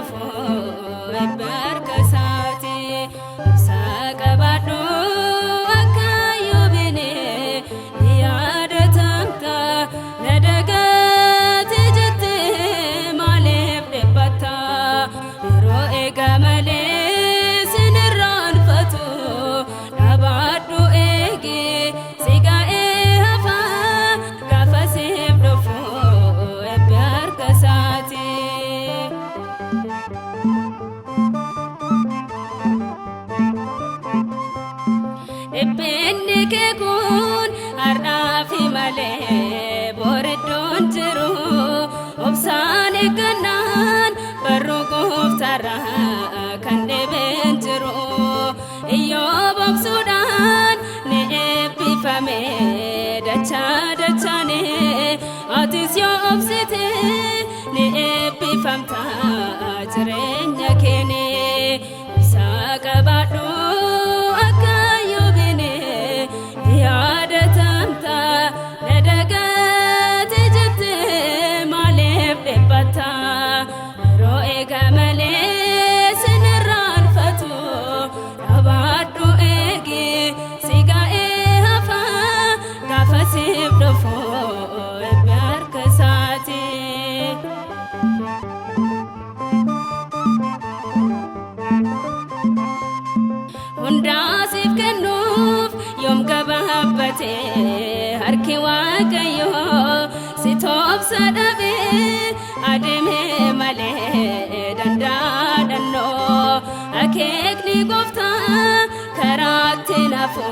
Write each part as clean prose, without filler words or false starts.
dhufo barkasaati saqabadhu akka yoobine yaadatamta nadagati jette maaliif dhibbata yeroo eegamale sinirraanfatu dhaabadhu eegi siga'ee hafa gaafa siif dhufu barkasaati. Dhibbiin kee kun har'aa fi malee boriddoon jiru obsaan eeggannaan barruu gooftaarraa kan dhibeen jiru Iyyoob obsuudhaan ni eebbifame dachaa dachaane atis yoo obsite ni eebbifamta jireenya keene saqabadhu akka yoobine yaadatamta nadagati jette maaliif dhibbata yeroo eegamale sinirraanfatu dhaabadhu eegi siga'ee hafa gaafa siif dhufu barkasaati. Hundaa siif kennuuf yoom gabaabbate harki Waaqayyoo si toobsa dhabee adeeme malee dandaadhannoo akeekni gooftaa karaatti nafu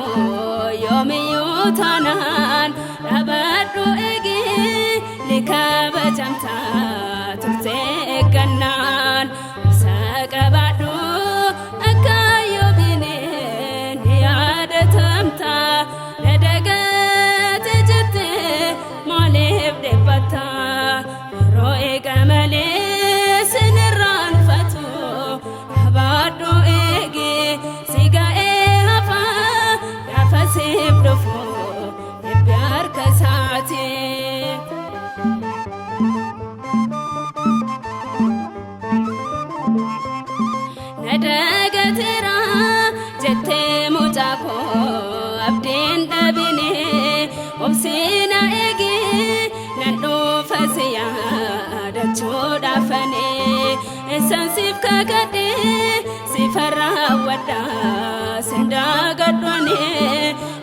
yoomiyyuu taanaan dhaabadhu eegi ni kabajamta turtee eeggannaan saqabadhu akka yoobine yaadatamta nadagati jette maaliif dhibbata yeroo eegamale sinirraanfatu dhaabadhu eegi siga'ee hafa gaafa siif dhufu barkasaati. Nadagateera jettee mucaa koo abdiin dhabine obsiina eegi nan dhufa si yaadachuudhaafane eessan siif kakadhe siif raawwadha sindaagadhwane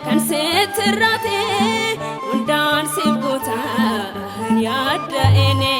kan sitti irraate hundaan siif guutaa yaadda ene.